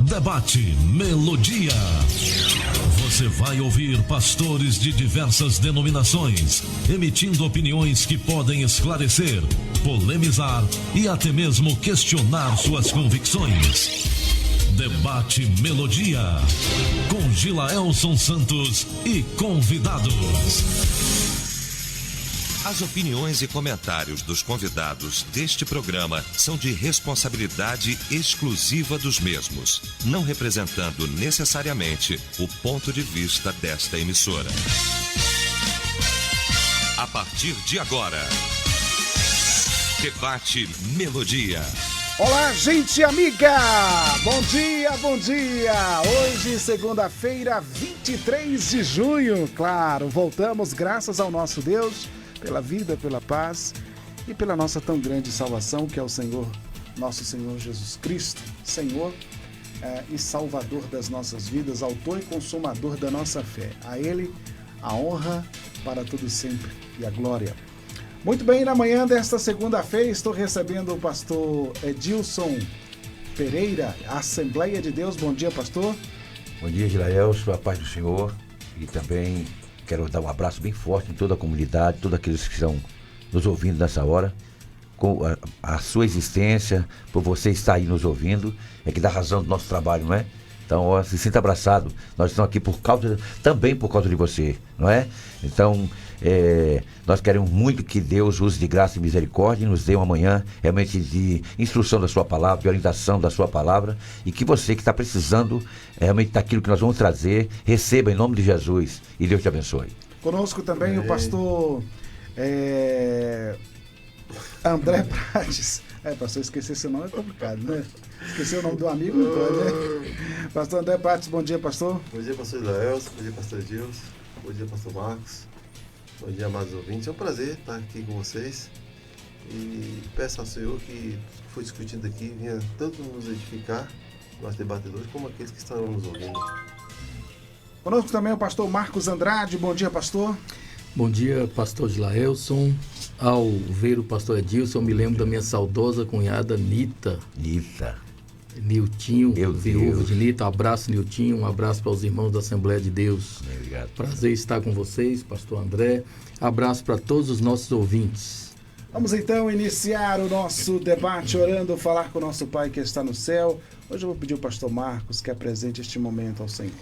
Debate Melodia. Você vai ouvir pastores de diversas denominações, emitindo opiniões que podem esclarecer, polemizar e até mesmo questionar suas convicções. Debate Melodia, com Gilaelson Santos e convidados. As opiniões e comentários dos convidados deste programa são de responsabilidade exclusiva dos mesmos, não representando necessariamente o ponto de vista desta emissora. A partir de agora, Debate Melodia. Olá, gente amiga! Bom dia, bom dia! Hoje, segunda-feira, 23 de junho. Claro, voltamos graças ao nosso Deus, pela vida, pela paz e pela nossa tão grande salvação, que é o Senhor, nosso Senhor Jesus Cristo, Senhor e Salvador das nossas vidas, autor e consumador da nossa fé. A Ele a honra para todo sempre e a glória. Muito bem, na manhã desta segunda-feira estou recebendo o pastor Edilson Pereira, Assembleia de Deus. Bom dia, pastor. Bom dia, Gilaelson, a paz do Senhor. E também quero dar um abraço bem forte em toda a comunidade, todos aqueles que estão nos ouvindo nessa hora. Com a sua existência, por você estar aí nos ouvindo, é que dá razão do nosso trabalho, não é? Então, ó, se sinta abraçado. Nós estamos aqui também por causa de você, não é? Então, nós queremos muito que Deus use de graça e misericórdia e nos dê uma manhã realmente de instrução da sua palavra, de orientação da sua palavra, e que você que está precisando realmente daquilo que nós vamos trazer, receba em nome de Jesus e Deus te abençoe. Conosco também o pastor André Prates. Pastor, esquecer seu nome é complicado, né? Esquecer o nome do amigo não pode, né? Pastor André Prates, bom dia, pastor. Bom dia, pastor Gilaelson, bom dia, pastor Edilson, bom dia, pastor Marcos, bom dia, amados ouvintes. É um prazer estar aqui com vocês e peço ao Senhor que foi discutido aqui venha tanto nos edificar, nós debatedores, como aqueles que estarão nos ouvindo. Conosco também o pastor Marcos Andrade, bom dia, pastor. Bom dia, pastor Gilaelson. Ao ver o pastor Edilson, eu me lembro da minha saudosa cunhada Niltinho, viúva de Nita. Um abraço, Niltinho, um abraço para os irmãos da Assembleia de Deus. Obrigado. Prazer estar com vocês, pastor André. Abraço para todos os nossos ouvintes. Vamos então iniciar o nosso debate orando, falar com o nosso Pai que está no céu. Hoje eu vou pedir ao pastor Marcos que apresente este momento ao Senhor.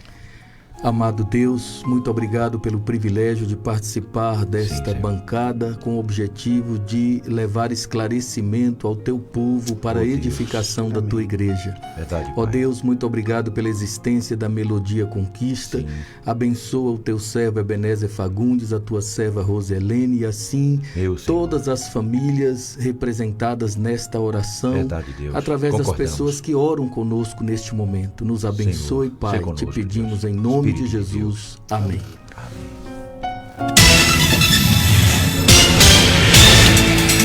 Amado Deus, muito obrigado pelo privilégio de participar desta bancada com o objetivo de levar esclarecimento ao teu povo para a edificação da tua igreja. Verdade, Ó Deus, muito obrigado pela existência da Melodia Conquista. Sim. Abençoa o teu servo Ebenezer Fagundes, a tua serva Roselene e assim todas as famílias representadas nesta oração. Verdade, Deus. Através das pessoas que oram conosco neste momento. Nos abençoe, Senhor, Pai, conosco, te pedimos Deus. Em nome de Jesus. Amém.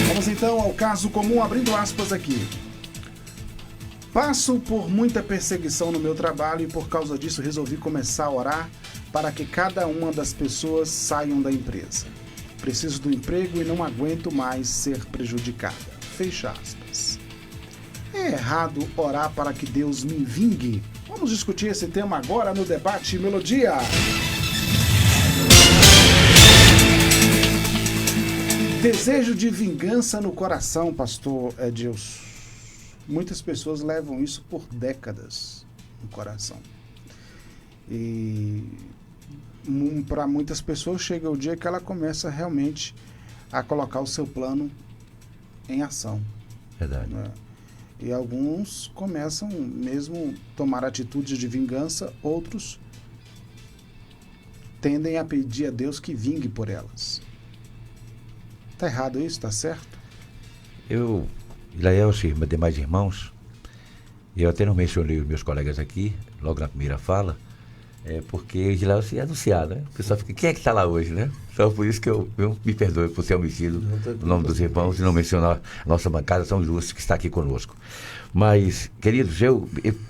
Vamos então ao caso comum, abrindo aspas aqui. Passo por muita perseguição no meu trabalho e por causa disso resolvi começar a orar para que cada uma das pessoas saiam da empresa. Preciso do emprego e não aguento mais ser prejudicada. Fecha aspas. É errado orar para que Deus me vingue? Vamos discutir esse tema agora no Debate Melodia. Desejo de vingança no coração, pastor Edilson. Muitas pessoas levam isso por décadas no coração. E para muitas pessoas chega o dia que ela começa realmente a colocar o seu plano em ação. Verdade. Né? E alguns começam mesmo a tomar atitudes de vingança, outros tendem a pedir a Deus que vingue por elas. Tá errado isso? Tá certo? Gilaelson e demais irmãos, eu até não mencionei os meus colegas aqui, logo na primeira fala, porque Gilaelson é anunciado, né? O pessoal fica, quem é que está lá hoje, né? Então por isso que eu me perdoe por ser omitido o nome dos irmãos e não mencionar a nossa bancada São Justo que está aqui conosco. Mas, queridos,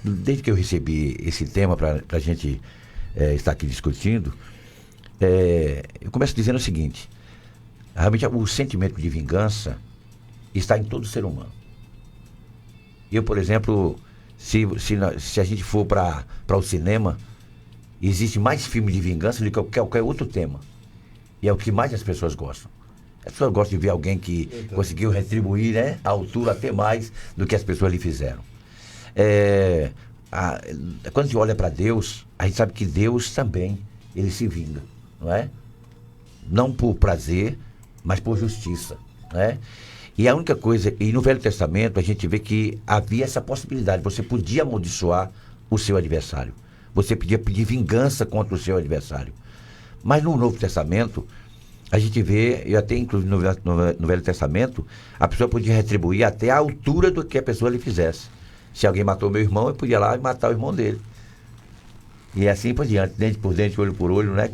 desde que eu recebi esse tema para a gente estar aqui discutindo, eu começo dizendo o seguinte: realmente o sentimento de vingança está em todo ser humano. Eu, por exemplo, Se a gente for para o cinema, existe mais filme de vingança do que qualquer outro tema. E é o que mais as pessoas gostam. As pessoas gostam de ver alguém que conseguiu retribuir, né, a altura até mais do que as pessoas lhe fizeram. Quando a gente olha para Deus, a gente sabe que Deus também, ele se vinga, não é? Não por prazer, mas por justiça, né? E a única coisa, e no Velho Testamento a gente vê que havia essa possibilidade, você podia amaldiçoar o seu adversário, você podia pedir vingança contra o seu adversário. Mas no Novo Testamento, a gente vê, e até inclusive no Velho Testamento, a pessoa podia retribuir até a altura do que a pessoa lhe fizesse. Se alguém matou meu irmão, eu podia ir lá e matar o irmão dele. E assim por diante, dente por dente, olho por olho, né?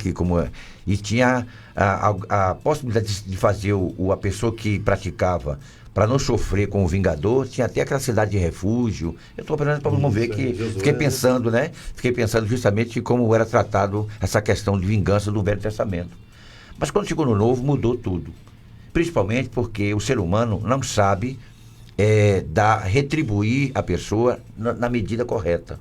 E tinha a possibilidade de fazer a pessoa que praticava, para não sofrer com o vingador, tinha até aquela cidade de refúgio. Eu estou apenas para não ver que fiquei pensando, né? Fiquei pensando justamente como era tratado essa questão de vingança do Velho Testamento. Mas quando chegou no Novo, mudou tudo. Principalmente porque o ser humano não sabe retribuir a pessoa na medida correta,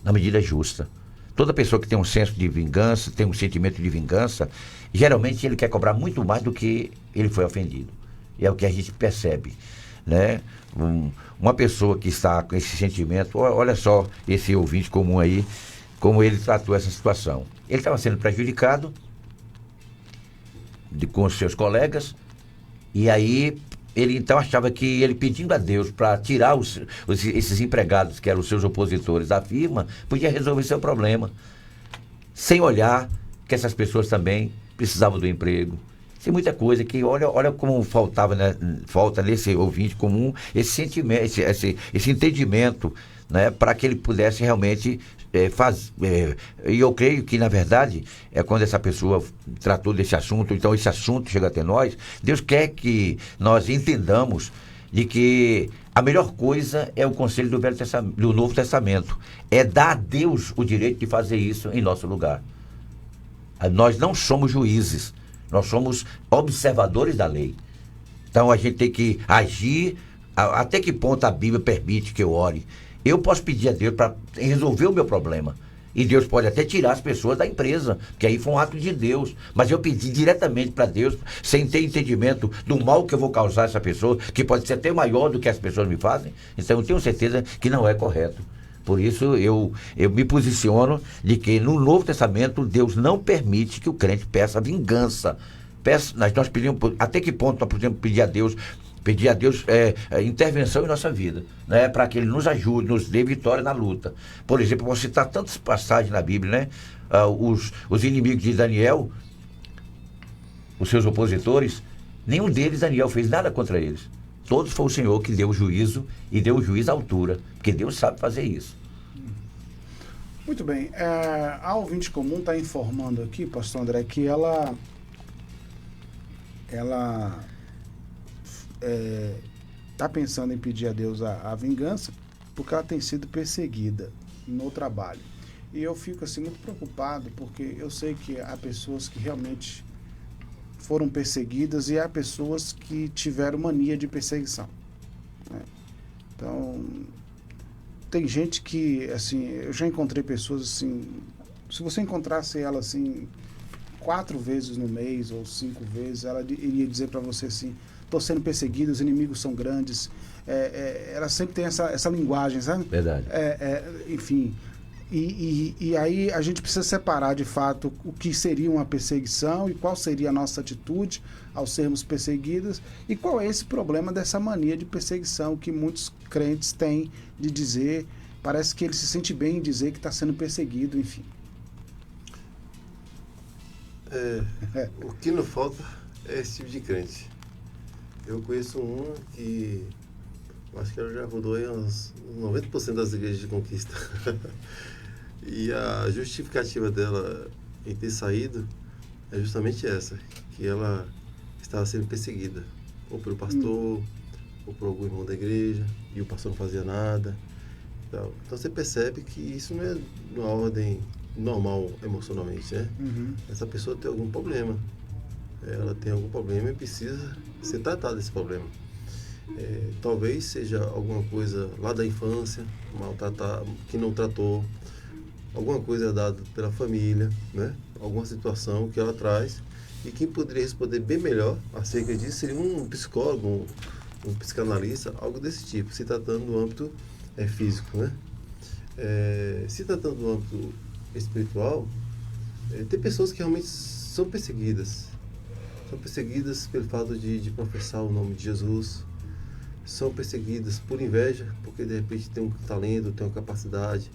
na medida justa. Toda pessoa que tem um senso de vingança, tem um sentimento de vingança, geralmente ele quer cobrar muito mais do que ele foi ofendido. E é o que a gente percebe, né? Uma pessoa que está com esse sentimento, olha só esse ouvinte comum aí, como ele tratou essa situação. Ele estava sendo prejudicado com os seus colegas, e aí ele então achava que ele pedindo a Deus para tirar esses empregados, que eram os seus opositores da firma, podia resolver seu problema, sem olhar que essas pessoas também precisavam do emprego. Tem muita coisa que, olha como faltava, né? Falta nesse ouvinte comum esse sentimento, esse entendimento, né? Para que ele pudesse realmente e eu creio que, na verdade, quando essa pessoa tratou desse assunto, então esse assunto chega até nós, Deus quer que nós entendamos de que a melhor coisa é o conselho do Novo Testamento, é dar a Deus o direito de fazer isso em nosso lugar. Nós não somos juízes, nós somos observadores da lei. Então a gente tem que agir. Até que ponto a Bíblia permite que eu ore? Eu posso pedir a Deus para resolver o meu problema. E Deus pode até tirar as pessoas da empresa, que aí foi um ato de Deus. Mas eu pedi diretamente para Deus, sem ter entendimento do mal que eu vou causar a essa pessoa, que pode ser até maior do que as pessoas me fazem. Então eu tenho certeza que não é correto. Por isso eu me posiciono de que no Novo Testamento Deus não permite que o crente peça vingança. Nós pedimos, até que ponto nós podemos pedir a Deus intervenção em nossa vida, né? Para que Ele nos ajude, nos dê vitória na luta. Por exemplo, eu vou citar tantas passagens na Bíblia, né? Os inimigos de Daniel, os seus opositores, nenhum deles, Daniel, fez nada contra eles. Todos foi o Senhor que deu o juízo, e deu o juízo à altura, porque Deus sabe fazer isso. Muito bem. A ouvinte comum está informando aqui, pastor André, que ela está pensando em pedir a Deus a vingança porque ela tem sido perseguida no trabalho. E eu fico assim muito preocupado, porque eu sei que há pessoas que realmente foram perseguidas e há pessoas que tiveram mania de perseguição, né? Então, tem gente que, assim, eu já encontrei pessoas assim, se você encontrasse ela assim 4 vezes no mês ou 5 vezes, ela iria dizer para você assim: estou sendo perseguido, os inimigos são grandes. Ela sempre tem essa linguagem, sabe? Verdade. Enfim, e aí a gente precisa separar de fato o que seria uma perseguição e qual seria a nossa atitude ao sermos perseguidos, e qual é esse problema dessa mania de perseguição que muitos crentes têm de dizer, parece que ele se sente bem em dizer que está sendo perseguido, enfim. O que não falta é esse tipo de crente. Eu conheço uma que acho que ela já rodou aí uns 90% das igrejas de Conquista. E a justificativa dela em ter saído é justamente essa, que ela estava sendo perseguida, ou pelo pastor, ou por algum irmão da igreja, e o pastor não fazia nada. Então você percebe que isso não é uma ordem normal emocionalmente, né? Essa pessoa tem algum problema. Ela tem algum problema e precisa ser tratada desse problema. Talvez seja alguma coisa lá da infância, maltratar, que não tratou, alguma coisa dada pela família, né? Alguma situação que ela traz, e quem poderia responder bem melhor acerca disso seria um psicólogo, um psicanalista, algo desse tipo, se tratando do âmbito físico, né? Se tratando do âmbito espiritual, tem pessoas que realmente são perseguidas pelo fato de professar o nome de Jesus, são perseguidas por inveja, porque de repente tem um talento, tem uma capacidade,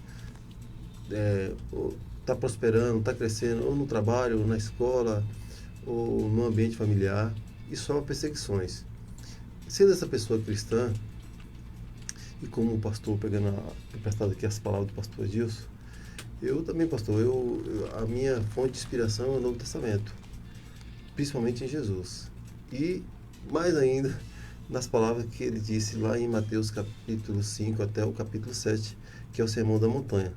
está prosperando, está crescendo, ou no trabalho, ou na escola, ou no ambiente familiar, e sofre perseguições. Sendo essa pessoa cristã, e como o pastor, pegando emprestado aqui as palavras do pastor Adilson, eu também, pastor, a minha fonte de inspiração é o Novo Testamento, principalmente em Jesus. E, mais ainda, nas palavras que ele disse lá em Mateus capítulo 5 até o capítulo 7, que é o Sermão da Montanha.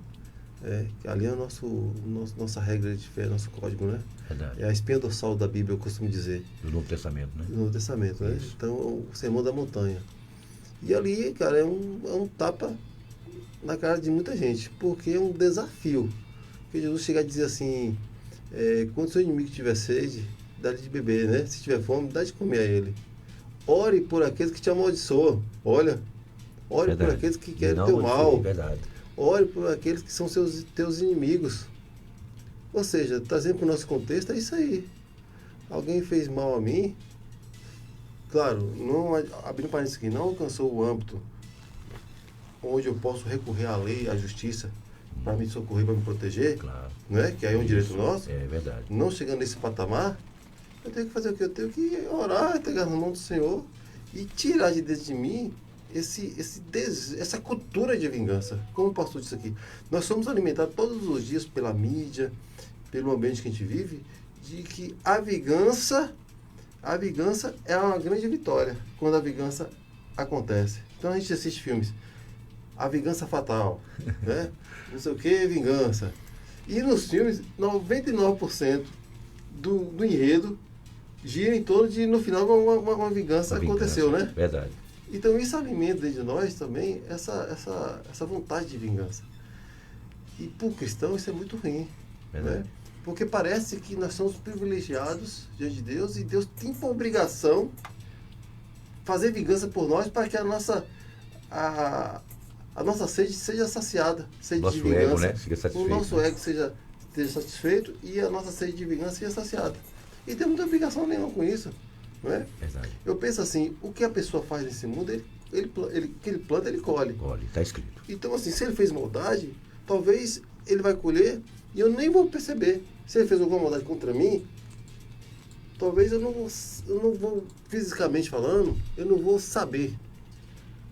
Ali é nossa regra de fé, nosso código, né? Verdade. É a espinha dorsal da Bíblia, eu costumo dizer. Do Novo Testamento, né? Do Novo Testamento, né? Isso. Então, o Sermão da Montanha. E ali, cara, é um tapa na cara de muita gente, porque é um desafio. Porque Jesus chega a dizer assim, quando seu inimigo tiver sede, dá-lhe de beber, né? Se tiver fome, dá de comer a ele. Ore por aqueles que te amaldiçoam. Olha, ore Verdade. por aqueles que querem o teu mal. Verdade. Ore por aqueles que são teus inimigos. Ou seja, trazendo para o nosso contexto, é isso aí. Alguém fez mal a mim, claro, não, abrindo parênteses aqui, não alcançou o âmbito onde eu posso recorrer à lei, à justiça, para me socorrer, para me proteger, Claro. né? Que aí é um direito nosso. É verdade. Não chegando nesse patamar, eu tenho que fazer o quê? Eu tenho que orar, entregar na mão do Senhor e tirar de dentro de mim essa cultura de vingança. Como o pastor disse aqui, nós somos alimentados todos os dias pela mídia, pelo ambiente que a gente vive, de que a vingança é uma grande vitória quando a vingança acontece. Então a gente assiste filmes, A Vingança Fatal, né? Não sei o que, vingança. E nos filmes, 99% do enredo gira em torno de, no final, uma vingança aconteceu, né? Verdade. Então isso alimenta dentro de nós também essa vontade de vingança. E para o cristão isso é muito ruim, né? Porque parece que nós somos privilegiados diante de Deus e Deus tem por obrigação fazer vingança por nós para que a nossa sede seja saciada, sede Nosso de vingança. ego, né? Seja satisfeito, o nosso ego esteja satisfeito e a nossa sede de vingança seja saciada. E tem muita obrigação nenhuma com isso, não é? Verdade. Eu penso assim, o que a pessoa faz nesse mundo, ele planta, ele colhe. Colhe, está escrito. Então, assim, se ele fez maldade, talvez ele vai colher e eu nem vou perceber. Se ele fez alguma maldade contra mim, talvez eu não vou, fisicamente falando, eu não vou saber.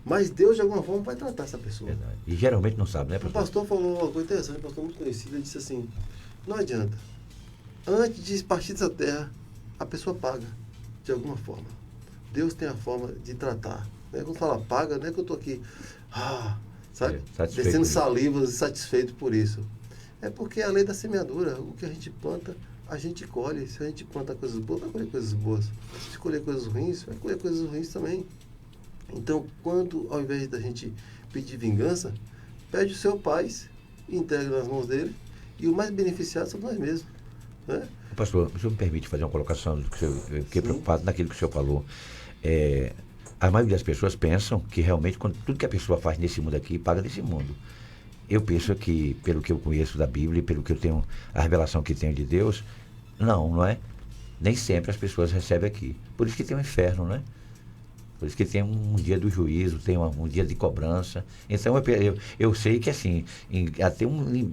Mas Deus, de alguma forma, vai tratar essa pessoa. Verdade. E geralmente não sabe, né, O pastor? pastor falou uma coisa interessante, um pastor muito conhecido, ele disse assim, não adianta. Antes de partir dessa terra, a pessoa paga, de alguma forma. Deus tem a forma de tratar. Né? Quando fala paga, não é que eu estou aqui, sabe? Descendo salivas e satisfeito por isso. É porque é a lei da semeadura. O que a gente planta, a gente colhe. Se a gente planta coisas boas, vai colher coisas boas. Se colher coisas ruins, vai colher coisas ruins também. Então, quando, ao invés da gente pedir vingança, pede o seu paz, entrega nas mãos dele, e o mais beneficiado somos nós mesmos. Né? Pastor, o senhor me permite fazer uma colocação? Eu fiquei preocupado naquilo que o senhor falou. A maioria das pessoas pensam que realmente tudo que a pessoa faz nesse mundo aqui, paga nesse mundo. Eu penso que, pelo que eu conheço da Bíblia, pelo que eu tenho, a revelação que tenho de Deus, não é? Nem sempre as pessoas recebem aqui. Por isso que tem um inferno, não é? Por isso que tem um dia do juízo, tem um dia de cobrança. Então, eu sei que, assim,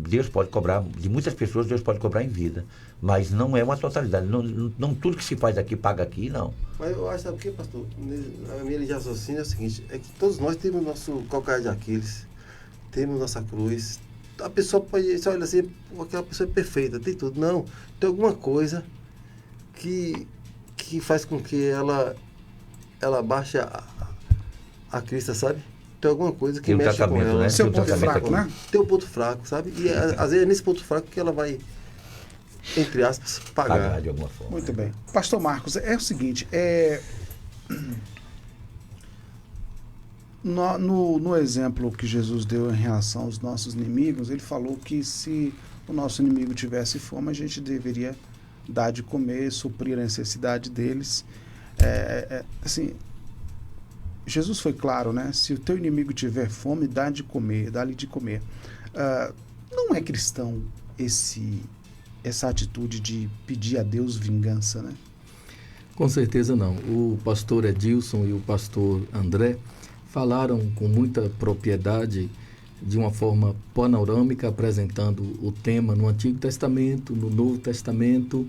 Deus pode cobrar, de muitas pessoas, Deus pode cobrar em vida. Mas não é uma totalidade. Não tudo que se faz aqui, paga aqui, não. Mas eu acho, sabe o que, pastor? A minha linha de raciocínio é o seguinte, é que todos nós temos nosso calcanhar de Aquiles, temos nossa cruz. A pessoa pode, você olha assim, aquela pessoa é perfeita, tem tudo. Não, tem alguma coisa que faz com que ela baixe a crista, sabe? Tem alguma coisa que mexe com ela. Né? Seu ponto fraco, né? Tem um ponto fraco, sabe? E às vezes é nesse ponto fraco que ela vai, entre aspas, pagar de alguma forma. Muito bem. Pastor Marcos, é o seguinte, No exemplo que Jesus deu em relação aos nossos inimigos, ele falou que se o nosso inimigo tivesse fome, a gente deveria dar de comer, suprir a necessidade deles. Assim, Jesus foi claro, né? Se o teu inimigo tiver fome, dá-lhe de comer. Não é cristão essa atitude de pedir a Deus vingança, né? Com certeza não. O pastor Edilson e o pastor André falaram com muita propriedade, de uma forma panorâmica, apresentando o tema no Antigo Testamento, no Novo Testamento.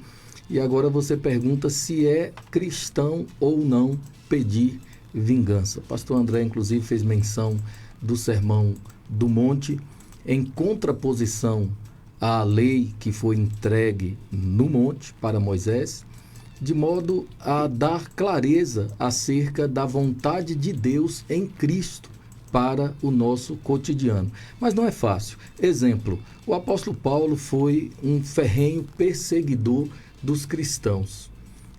E agora você pergunta se é cristão ou não pedir vingança. O pastor André, inclusive, fez menção do Sermão do Monte, em contraposição à lei que foi entregue no monte para Moisés, de modo a dar clareza acerca da vontade de Deus em Cristo para o nosso cotidiano. Mas não é fácil. Exemplo, o apóstolo Paulo foi um ferrenho perseguidor dos cristãos.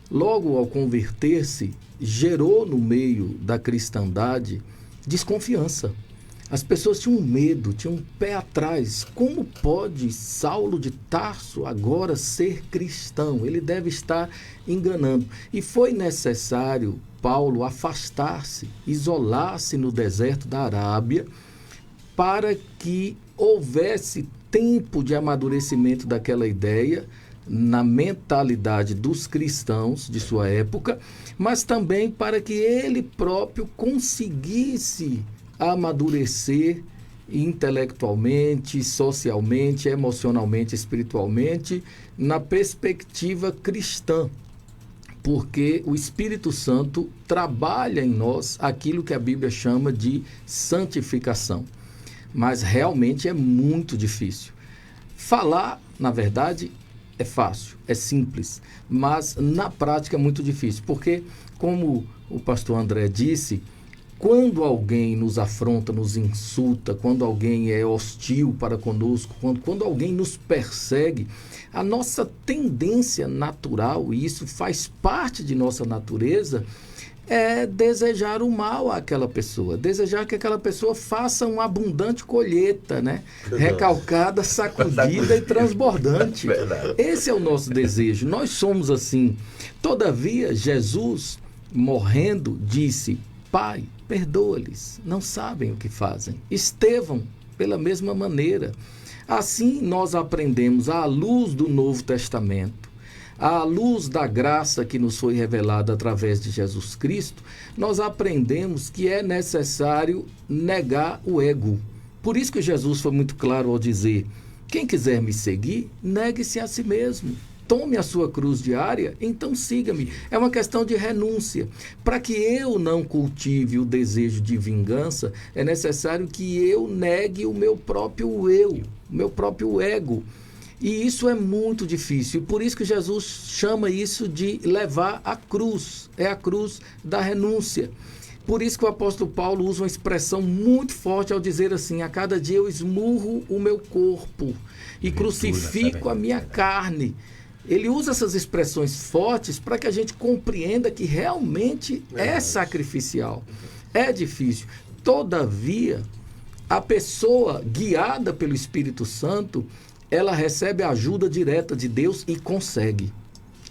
Logo ao converter-se, gerou no meio da cristandade desconfiança. As pessoas tinham medo, tinham um pé atrás. Como pode Saulo de Tarso agora ser cristão? Ele deve estar enganando. E foi necessário Paulo afastar-se, isolar-se no deserto da Arábia, para que houvesse tempo de amadurecimento daquela ideia na mentalidade dos cristãos de sua época, mas também para que ele próprio conseguisse amadurecer intelectualmente, socialmente, emocionalmente, espiritualmente, na perspectiva cristã, porque o Espírito Santo trabalha em nós aquilo que a Bíblia chama de santificação. Mas realmente é muito difícil. Falar, na verdade, é fácil, é simples, mas na prática é muito difícil, porque, como o pastor André disse, quando alguém nos afronta, nos insulta, quando alguém é hostil para conosco, quando alguém nos persegue, a nossa tendência natural, e isso faz parte de nossa natureza, é desejar o mal àquela pessoa, desejar que aquela pessoa faça uma abundante colheita, né? Recalcada, sacudida e transbordante. Esse é o nosso desejo, nós somos assim. Todavia, Jesus, morrendo, disse: Pai, perdoa-lhes, não sabem o que fazem. Estevão, pela mesma maneira. Assim nós aprendemos à luz do Novo Testamento, à luz da graça que nos foi revelada através de Jesus Cristo, nós aprendemos que é necessário negar o ego. Por isso que Jesus foi muito claro ao dizer: quem quiser me seguir, negue-se a si mesmo. Tome a sua cruz diária, então siga-me. É uma questão de renúncia. Para que eu não cultive o desejo de vingança, é necessário que eu negue o meu próprio eu, o meu próprio ego. E isso é muito difícil. Por isso que Jesus chama isso de levar a cruz. É a cruz da renúncia. Por isso que o apóstolo Paulo usa uma expressão muito forte ao dizer assim: a cada dia eu esmurro o meu corpo e crucifico a minha carne. Ele usa essas expressões fortes para que a gente compreenda que realmente é sacrificial, é difícil. Todavia, a pessoa guiada pelo Espírito Santo, ela recebe a ajuda direta de Deus e consegue.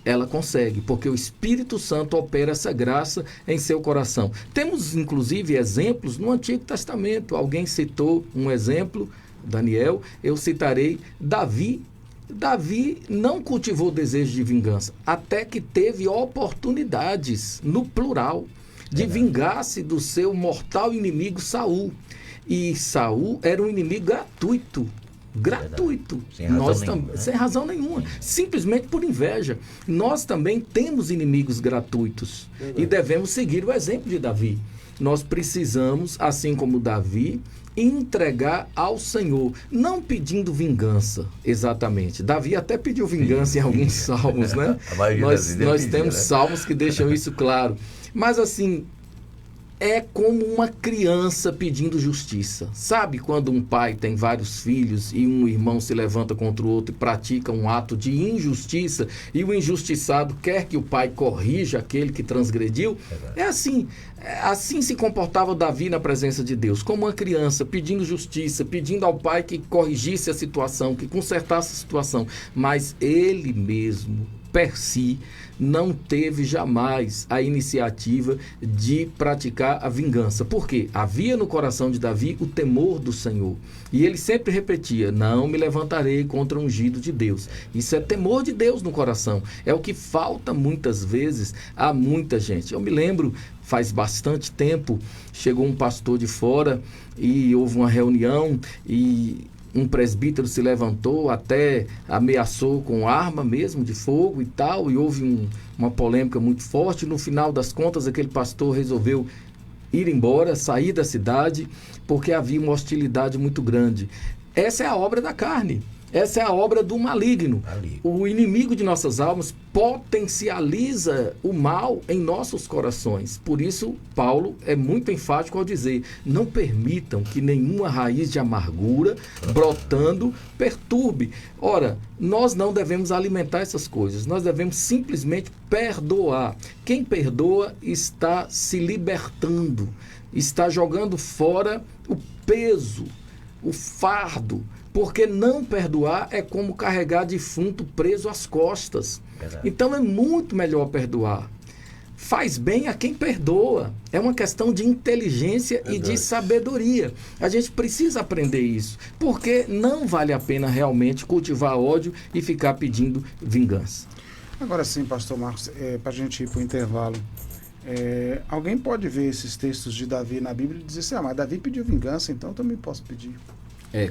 Ela consegue, porque o Espírito Santo opera essa graça em seu coração. Temos, inclusive, exemplos no Antigo Testamento. Alguém citou um exemplo, Daniel, eu citarei Davi. Davi não cultivou desejo de vingança, até que teve oportunidades, no plural, de vingar-se do seu mortal inimigo Saul. E Saul era um inimigo gratuito. Sem razão nenhuma. Simplesmente por inveja. Nós também temos inimigos gratuitos e devemos seguir o exemplo de Davi. Nós precisamos, assim como Davi, entregar ao Senhor, não pedindo vingança, exatamente. Davi até pediu vingança em alguns salmos, né? Nós temos salmos que deixam isso claro. Mas assim, é como uma criança pedindo justiça. Sabe quando um pai tem vários filhos e um irmão se levanta contra o outro e pratica um ato de injustiça e o injustiçado quer que o pai corrija aquele que transgrediu? É assim. Assim se comportava Davi na presença de Deus, como uma criança pedindo justiça, pedindo ao pai que corrigisse a situação, que consertasse a situação. Mas ele mesmo, per si, não teve jamais a iniciativa de praticar a vingança. Por quê? Havia no coração de Davi o temor do Senhor. E ele sempre repetia: não me levantarei contra o ungido de Deus. Isso é temor de Deus no coração. É o que falta muitas vezes a muita gente. Eu me lembro, faz bastante tempo, chegou um pastor de fora e houve uma reunião e um presbítero se levantou, até ameaçou com arma mesmo de fogo e tal, e houve uma polêmica muito forte. No final das contas, aquele pastor resolveu ir embora, sair da cidade, porque havia uma hostilidade muito grande. Essa é a obra da carne. Essa é a obra do maligno. O inimigo de nossas almas potencializa o mal em nossos corações. Por isso, Paulo é muito enfático ao dizer: não permitam que nenhuma raiz de amargura brotando perturbe. Ora, nós não devemos alimentar essas coisas. Nós devemos simplesmente perdoar. Quem perdoa está se libertando, está jogando fora o peso, o fardo. Porque não perdoar é como carregar defunto preso às costas. Verdade. Então é muito melhor perdoar. Faz bem a quem perdoa. É uma questão de inteligência e de sabedoria. A gente precisa aprender isso. Porque não vale a pena realmente cultivar ódio e ficar pedindo vingança. Agora sim, pastor Marcos, para a gente ir para o intervalo. Alguém pode ver esses textos de Davi na Bíblia e dizer assim: mas Davi pediu vingança, então eu também posso pedir.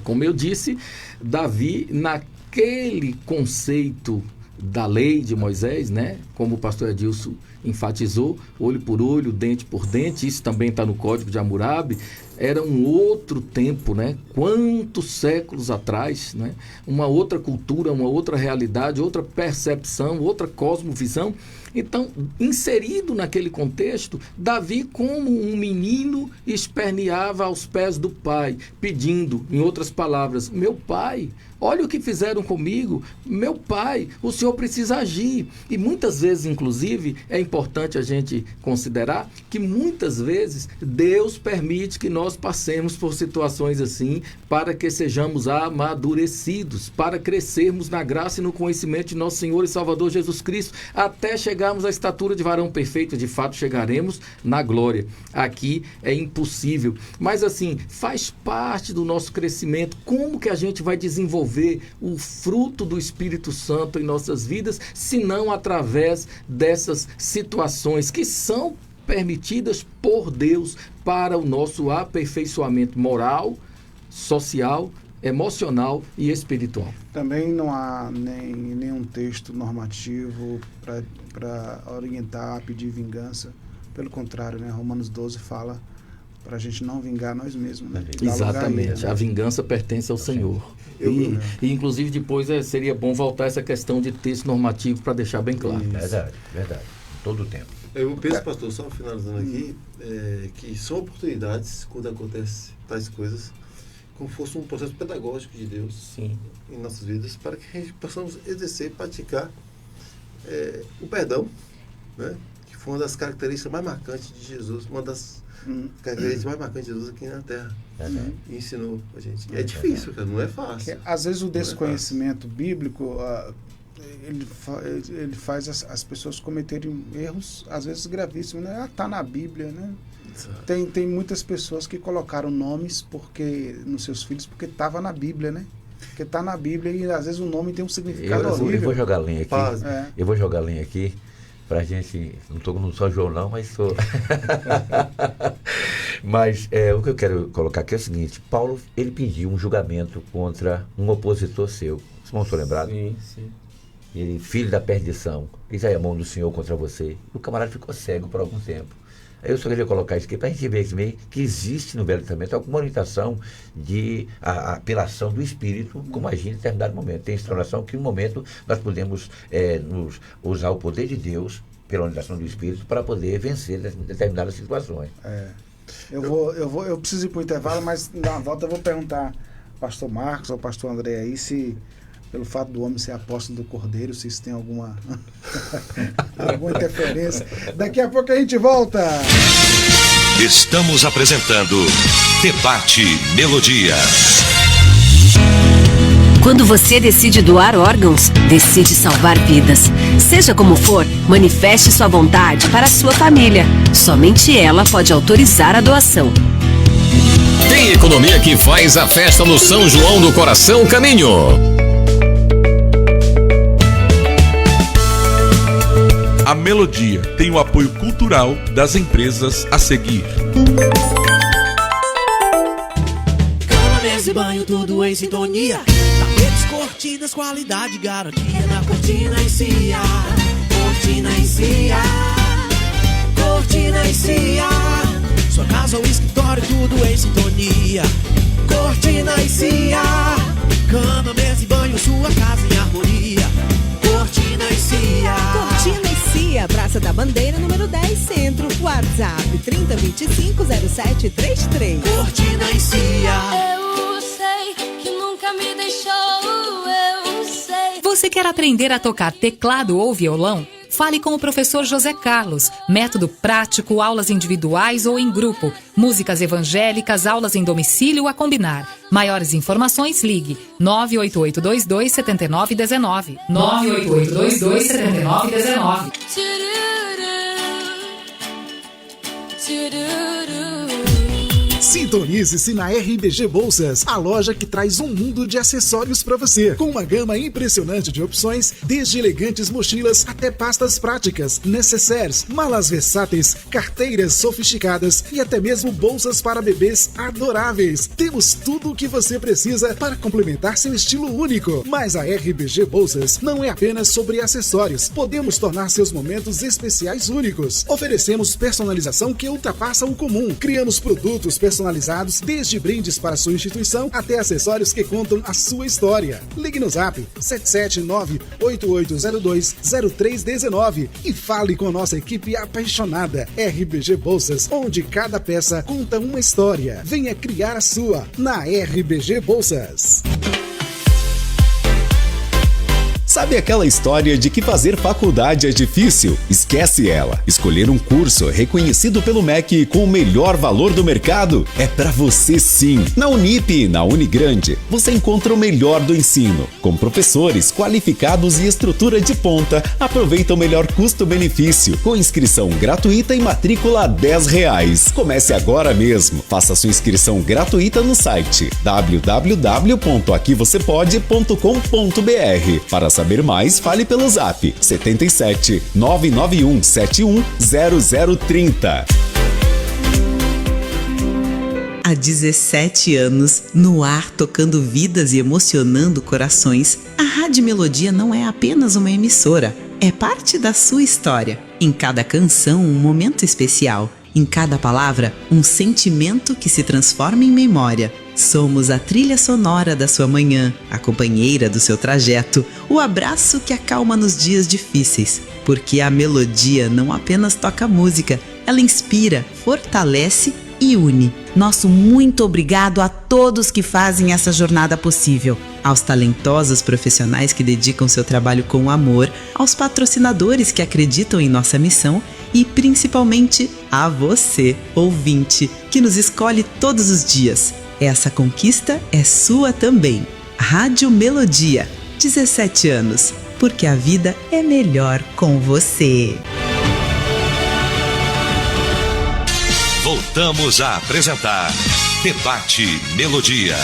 Como eu disse, Davi, naquele conceito da lei de Moisés, né? Como o pastor Edilson enfatizou, olho por olho, dente por dente, isso também está no Código de Hammurabi. Era um outro tempo, né? Quantos séculos atrás, né? Uma outra cultura, uma outra realidade, outra percepção, outra cosmovisão. Então, inserido naquele contexto, Davi, como um menino, esperneava aos pés do pai, pedindo, em outras palavras: meu pai, olha o que fizeram comigo, meu pai, o senhor precisa agir. E muitas vezes, inclusive, é importante a gente considerar que muitas vezes Deus permite que nós passemos por situações assim para que sejamos amadurecidos, para crescermos na graça e no conhecimento de nosso Senhor e Salvador Jesus Cristo, até chegarmos à estatura de varão perfeito. De fato, chegaremos na glória. Aqui é impossível. Mas assim, faz parte do nosso crescimento. Como que a gente vai desenvolver o fruto do Espírito Santo em nossas vidas, se não através dessas situações que são permitidas por Deus para o nosso aperfeiçoamento moral, social, emocional e espiritual. Também não há nenhum texto normativo para orientar a pedir vingança. Pelo contrário, né? Romanos 12 fala para a gente não vingar nós mesmos. Né? Exatamente. A vingança pertence ao Senhor. E inclusive depois seria bom voltar a essa questão de texto normativo para deixar bem claro. Verdade. Todo o tempo. Eu penso, pastor, só finalizando aqui, que são oportunidades, quando acontecem tais coisas, como fosse um processo pedagógico de Deus em nossas vidas, para que a gente possamos exercer, praticar o perdão, né? Que foi uma das características mais marcantes de Jesus, uma das características mais marcantes de Jesus aqui na Terra. E ensinou a gente. E é difícil, cara, não é fácil. Porque, às vezes o desconhecimento bíblico ele faz as pessoas cometerem erros, às vezes gravíssimos, né? Está na Bíblia, né? Tem muitas pessoas que colocaram nomes nos seus filhos porque estava na Bíblia, né? Porque está na Bíblia e às vezes o nome tem um significado horrível. Eu vou jogar lenha aqui. Eu vou jogar lenha aqui pra gente. Não estou no São João não, mas sou. Mas o que eu quero colocar aqui é o seguinte: Paulo, ele pediu um julgamento contra um opositor seu. Vocês não estão lembrados? Sim. Ele, filho da perdição, eis aí a mão do Senhor contra você. O camarada ficou cego por algum tempo. Aí eu só queria colocar isso aqui para a gente ver que existe no Velho Testamento alguma orientação de apelação do Espírito, como agir em determinado momento. Tem instauração que, em um momento, nós podemos usar o poder de Deus pela orientação do Espírito, para poder vencer determinadas situações. Eu preciso ir para o intervalo, mas na volta eu vou perguntar ao pastor Marcos ou ao pastor André aí se, pelo fato do homem ser apóstolo do Cordeiro, se isso tem alguma interferência. Daqui a pouco a gente volta. Estamos apresentando Debate Melodia. Quando você decide doar órgãos, decide salvar vidas. Seja como for, manifeste sua vontade para a sua família. Somente ela pode autorizar a doação. Tem economia que faz a festa no São João do Coração Caminho. A Melodia tem o apoio cultural das empresas a seguir. Cama, mesa e banho, tudo em sintonia. Tapetes, cortinas, qualidade, garantia na Cortina e Cia. Cortina e Cia. Cortina e Cia. Sua casa ou escritório, tudo em sintonia. Cortina e Cia. Cama, mesa e banho, sua casa em harmonia. Cortina e Cia. Cortina e Cia, Praça da Bandeira, número 10, Centro. WhatsApp 3025-0733. Cortina e Cia. Eu sei que nunca me deixou, eu sei. Você quer aprender a tocar teclado ou violão? Fale com o professor José Carlos. Método prático, aulas individuais ou em grupo. Músicas evangélicas, aulas em domicílio a combinar. Maiores informações, ligue 98822-7919. 98822-7919. Sintonize-se na RBG Bolsas, a loja que traz um mundo de acessórios para você, com uma gama impressionante de opções, desde elegantes mochilas até pastas práticas, necessaires, malas versáteis, carteiras sofisticadas e até mesmo bolsas para bebês adoráveis. Temos tudo o que você precisa para complementar seu estilo único. Mas a RBG Bolsas não é apenas sobre acessórios. Podemos tornar seus momentos especiais únicos. Oferecemos personalização que ultrapassa o comum. Criamos produtos personalizados, desde brindes para sua instituição até acessórios que contam a sua história. Ligue no Zap 779-8802-0319 e fale com a nossa equipe apaixonada. RBG Bolsas, onde cada peça conta uma história. Venha criar a sua na RBG Bolsas. Sabe aquela história de que fazer faculdade é difícil? Esquece ela. Escolher um curso reconhecido pelo MEC com o melhor valor do mercado é pra você sim. Na Unip e na Unigrande, você encontra o melhor do ensino. Com professores qualificados e estrutura de ponta, aproveita o melhor custo-benefício, com inscrição gratuita e matrícula a R$10. Comece agora mesmo. Faça sua inscrição gratuita no site www.aquivocepode.com.br. Para saber mais, fale pelo Zap 77 991 71 0030. Há 17 anos, no ar tocando vidas e emocionando corações, a Rádio Melodia não é apenas uma emissora, é parte da sua história. Em cada canção, um momento especial. Em cada palavra, um sentimento que se transforma em memória. Somos a trilha sonora da sua manhã, a companheira do seu trajeto, o abraço que acalma nos dias difíceis. Porque a Melodia não apenas toca música, ela inspira, fortalece e une. Nosso muito obrigado a todos que fazem essa jornada possível. Aos talentosos profissionais que dedicam seu trabalho com amor, aos patrocinadores que acreditam em nossa missão e principalmente a você, ouvinte, que nos escolhe todos os dias. Essa conquista é sua também. Rádio Melodia, 17 anos, porque a vida é melhor com você. Voltamos a apresentar Debate Melodia.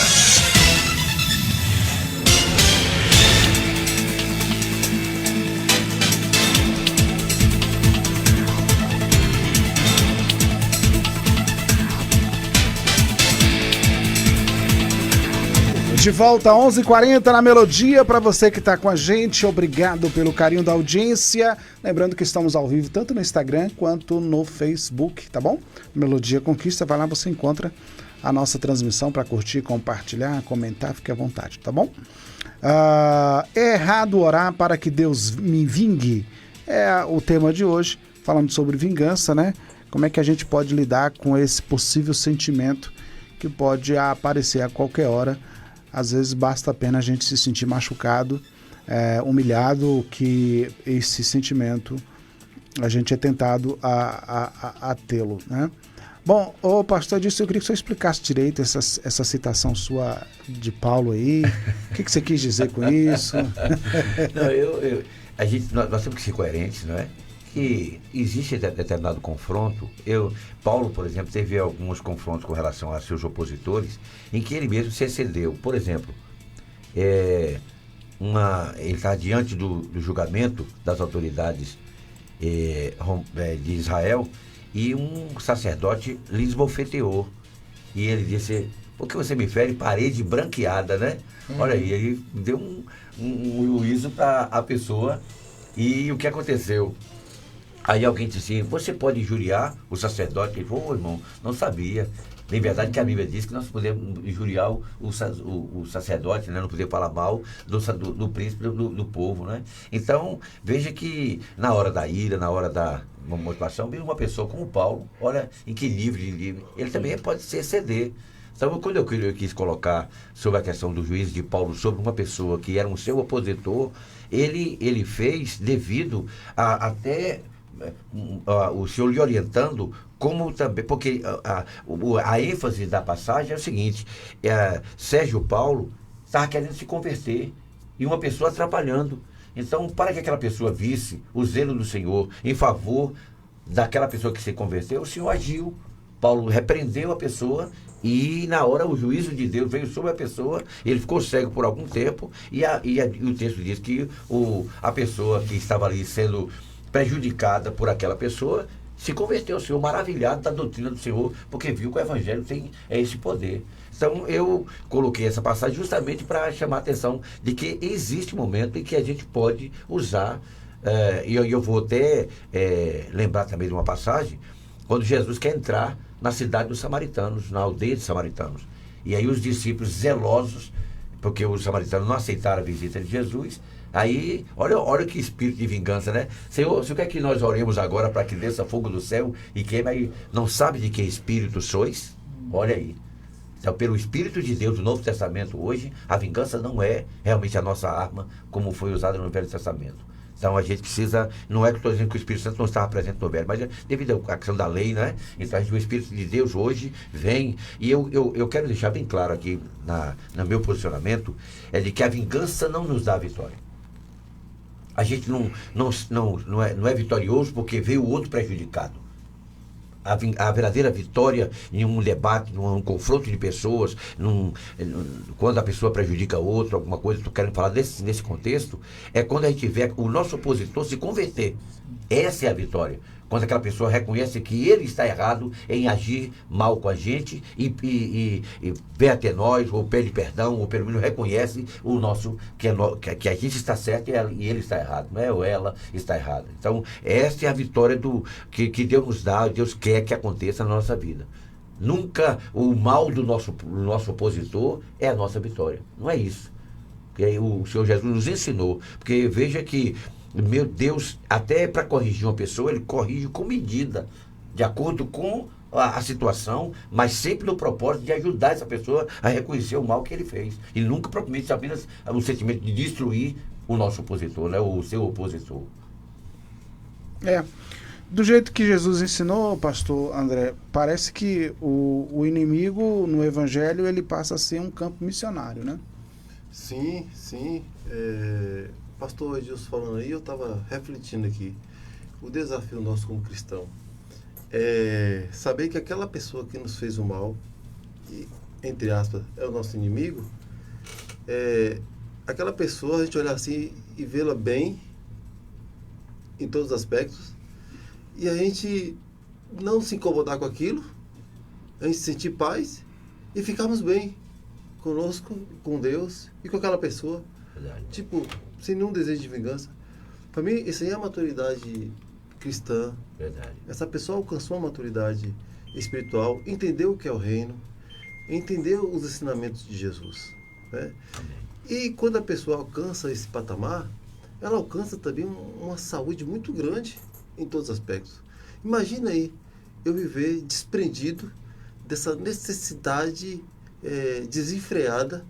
De volta às 11h40 na Melodia, para você que está com a gente, obrigado pelo carinho da audiência. Lembrando que estamos ao vivo tanto no Instagram quanto no Facebook, tá bom? Melodia Conquista, vai lá, você encontra a nossa transmissão para curtir, compartilhar, comentar, fique à vontade, tá bom? É errado orar para que Deus me vingue? é o tema de hoje, falando sobre vingança, né? Como é que a gente pode lidar com esse possível sentimento que pode aparecer a qualquer hora. Às vezes basta apenas a gente se sentir machucado, humilhado, que esse sentimento a gente é tentado a tê-lo, né? Bom, ô pastor Edilson, eu queria que o senhor explicasse direito essa citação sua de Paulo aí. O que você quis dizer com isso? Não, nós temos que ser coerentes, não é? Que existe determinado confronto. Paulo, por exemplo, teve alguns confrontos com relação a seus opositores, em que ele mesmo se excedeu. Por exemplo, ele está diante do julgamento das autoridades de Israel, e um sacerdote lhe esbofeteou. E ele disse: por que você me fere parede branqueada, né? Olha aí, ele deu um juízo para a pessoa. E o que aconteceu? Aí alguém disse assim: você pode injuriar o sacerdote? Ele falou: irmão, não sabia. Bem verdade que a Bíblia diz que nós podemos injuriar o sacerdote, né? Não podemos falar mal do príncipe do povo, né? Então, veja que na hora da ira, na hora da motivação, mesmo uma pessoa como Paulo, olha em que livre, ele também pode se exceder. Então, quando eu quis colocar sobre a questão do juízo de Paulo sobre uma pessoa que era um seu opositor, ele fez devido até o senhor lhe orientando, como também, porque a ênfase da passagem é o seguinte: Sérgio Paulo estava querendo se converter e uma pessoa atrapalhando. Então, para que aquela pessoa visse o zelo do Senhor em favor daquela pessoa que se converteu, o Senhor agiu. Paulo repreendeu a pessoa e na hora o juízo de Deus veio sobre a pessoa. Ele ficou cego por algum tempo e o texto diz que a pessoa que estava ali sendo prejudicada por aquela pessoa se converteu ao Senhor, maravilhado da doutrina do Senhor, porque viu que o Evangelho tem esse poder. Então eu coloquei essa passagem justamente para chamar a atenção de que existe um momento em que a gente pode usar, e eu vou até lembrar também de uma passagem, quando Jesus quer entrar na cidade dos samaritanos, na aldeia dos samaritanos. E aí os discípulos zelosos, porque os samaritanos não aceitaram a visita de Jesus. Aí, olha que espírito de vingança, né? Senhor, se o que é que nós oremos agora para que desça fogo do céu e queime aí? Não sabe de que espírito sois? Olha aí. Então, pelo Espírito de Deus do Novo Testamento hoje, a vingança não é realmente a nossa arma, como foi usada no Velho Testamento. Então, a gente precisa, não é que estou dizendo que o Espírito Santo não estava presente no Velho, mas devido à questão da lei, né? Então, o Espírito de Deus hoje vem, e eu quero deixar bem claro aqui, no meu posicionamento, é de que a vingança não nos dá a vitória. A gente não é vitorioso porque veio o outro prejudicado. A verdadeira vitória em um debate, num confronto de pessoas, quando a pessoa prejudica outra, alguma coisa, estou querendo falar nesse contexto, é quando a gente vê o nosso opositor se converter. Essa é a vitória. Quando aquela pessoa reconhece que ele está errado em agir mal com a gente e vem até nós, ou pede perdão, ou pelo menos reconhece o nosso, que a gente está certo e ele está errado, não é? Ou ela está errada. Então, essa é a vitória que Deus nos dá, Deus quer que aconteça na nossa vida. Nunca o mal do nosso opositor é a nossa vitória. Não é isso. Porque aí o Senhor Jesus nos ensinou. Porque veja que, meu Deus, até para corrigir uma pessoa, ele corrige com medida, de acordo com a situação, mas sempre no propósito de ajudar essa pessoa a reconhecer o mal que ele fez. E nunca propriamente apenas o sentimento de destruir o nosso opositor, né? O seu opositor. Do jeito que Jesus ensinou, pastor André, parece que o inimigo no Evangelho ele passa a ser um campo missionário, né? Sim. Pastor Edilson falando aí, eu estava refletindo aqui. O desafio nosso como cristão é saber que aquela pessoa que nos fez o mal, e, entre aspas, é o nosso inimigo, aquela pessoa, a gente olhar assim e vê-la bem em todos os aspectos, e a gente não se incomodar com aquilo, a gente sentir paz e ficarmos bem conosco, com Deus e com aquela pessoa. Verdade. Tipo, sem nenhum desejo de vingança. Para mim, isso aí é a maturidade cristã. Verdade. Essa pessoa alcançou a maturidade espiritual, entendeu o que é o reino, entendeu os ensinamentos de Jesus, né? E quando a pessoa alcança esse patamar, ela alcança também uma saúde muito grande em todos os aspectos. Imagina aí, eu viver desprendido dessa necessidade desenfreada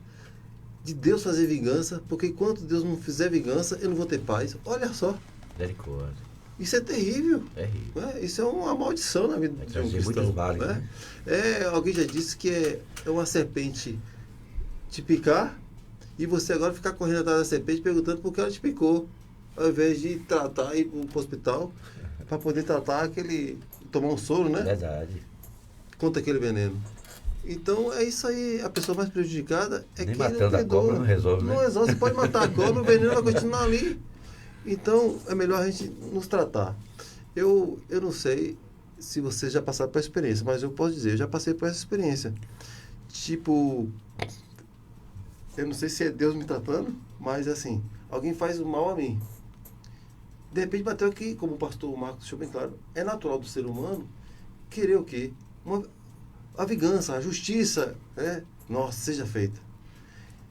de Deus fazer vingança, porque enquanto Deus não fizer vingança, eu não vou ter paz. Olha só. Misericórdia. Isso é terrível. Terrível. Né? Isso é uma maldição na vida de um cristão. Vales, né? Alguém já disse que é uma serpente te picar e você agora ficar correndo atrás da serpente perguntando por que ela te picou, ao invés de tratar e ir para o hospital para poder tratar tomar um soro, né? Verdade. Contra aquele veneno. Então é isso aí, a pessoa mais prejudicada é quem não perdoa. Matando a cobra não resolve, né? Não resolve, você pode matar a cobra, o veneno vai continuar ali. Então é melhor a gente nos tratar. Eu não sei se vocês já passaram por essa experiência, mas eu posso dizer, eu já passei por essa experiência. Tipo, eu não sei se é Deus me tratando, mas assim, alguém faz o mal a mim. De repente bateu aqui, como o pastor Marcos deixou bem claro, é natural do ser humano querer o quê? A vingança, a justiça, né? Nossa, seja feita.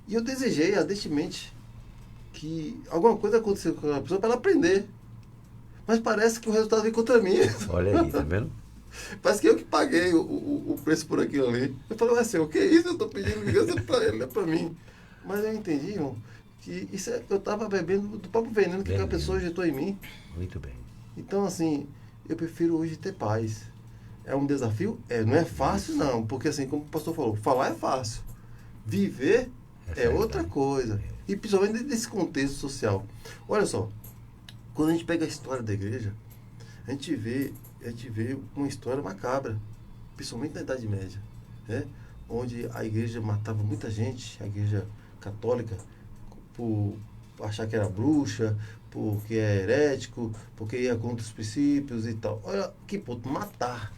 E eu desejei ardentemente que alguma coisa aconteceu com a pessoa para ela aprender. Mas parece que o resultado veio contra mim. Olha aí, tá vendo? Parece que eu que paguei o preço por aquilo ali. Eu falei, assim, o que é isso? Eu estou pedindo vingança para ele, não é para mim. Mas eu entendi, irmão, que eu estava bebendo do próprio veneno que aquela pessoa injetou em mim. Muito bem. Então, assim, eu prefiro hoje ter paz. É um desafio? Não é fácil, não. Porque, assim, como o pastor falou, falar é fácil. Viver é outra coisa. E principalmente nesse contexto social. Olha só, quando a gente pega a história da igreja, a gente vê uma história macabra, principalmente na Idade Média, né? Onde a igreja matava muita gente, a igreja católica, por achar que era bruxa, porque é herético, porque ia contra os princípios e tal. Olha que ponto, matar.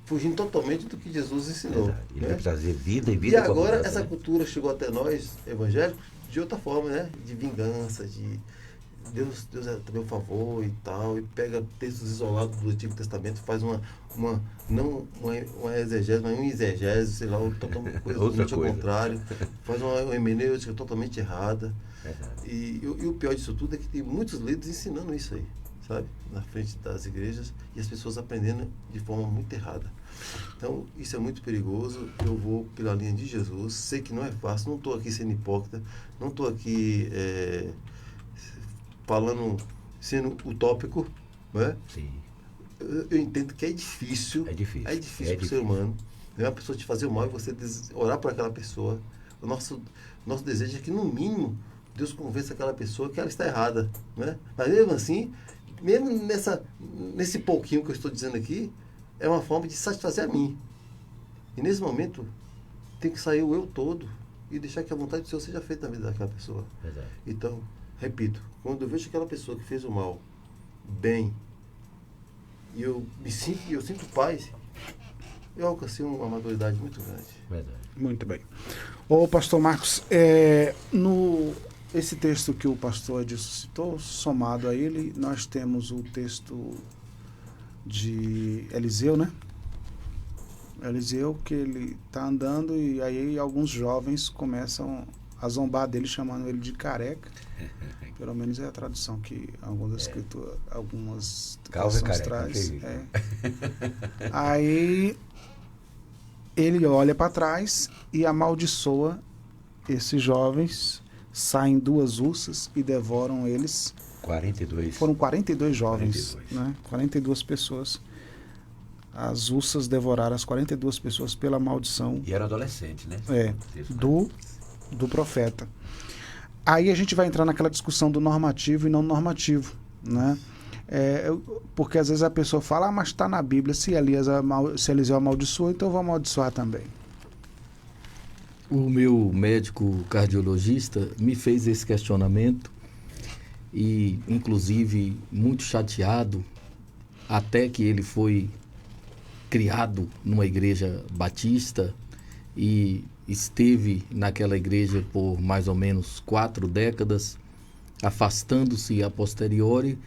Fugindo totalmente do que Jesus ensinou. Ele vai trazer vida e vida. E agora essa cultura chegou até nós, evangélicos, de outra forma, né? De vingança, de Deus é também um favor e tal, e pega textos isolados do Antigo Testamento, faz não uma exegese, mas um exegese, sei lá, totalmente ao contrário, faz uma hermenêutica totalmente errada. E o pior disso tudo é que tem muitos líderes ensinando isso aí, sabe? Na frente das igrejas, e as pessoas aprendendo de forma muito errada. Então, isso é muito perigoso. Eu vou pela linha de Jesus, sei que não é fácil, não estou aqui sendo hipócrita, não estou aqui falando, sendo utópico, né? Sim. Eu entendo que é difícil. É difícil para o ser humano. Né? Uma pessoa te fazer o mal e você orar por aquela pessoa. O nosso desejo é que, no mínimo, Deus convença aquela pessoa que ela está errada. Né? Mas mesmo assim, mesmo nesse pouquinho que eu estou dizendo aqui, é uma forma de satisfazer a mim. E nesse momento, tem que sair o eu todo e deixar que a vontade do Senhor seja feita na vida daquela pessoa. Verdade. Então, repito, quando eu vejo aquela pessoa que fez o mal bem, e eu sinto paz, eu alcancei uma maturidade muito grande. Verdade. Muito bem. Ô, pastor Marcos, esse texto que o pastor Edilson citou, somado a ele, nós temos o texto de Eliseu, né? Eliseu, que ele está andando e aí alguns jovens começam a zombar dele, chamando ele de careca. Pelo menos é a tradução que algumas traduções traz. Aí ele olha para trás e amaldiçoa esses jovens, saem 2 ursas e devoram eles. 42. Foram 42 jovens, 42. Né? 42 pessoas. As ursas devoraram as 42 pessoas pela maldição. E era adolescente, né? Do profeta. Aí a gente vai entrar naquela discussão do normativo e não normativo, né? Porque às vezes a pessoa fala, mas está na Bíblia, se Eliseu amaldiçoou, então eu vou amaldiçoar também. O meu médico cardiologista me fez esse questionamento e, inclusive, muito chateado, até que ele foi criado numa igreja batista e esteve naquela igreja por mais ou menos 4 décadas, afastando-se a posteriori,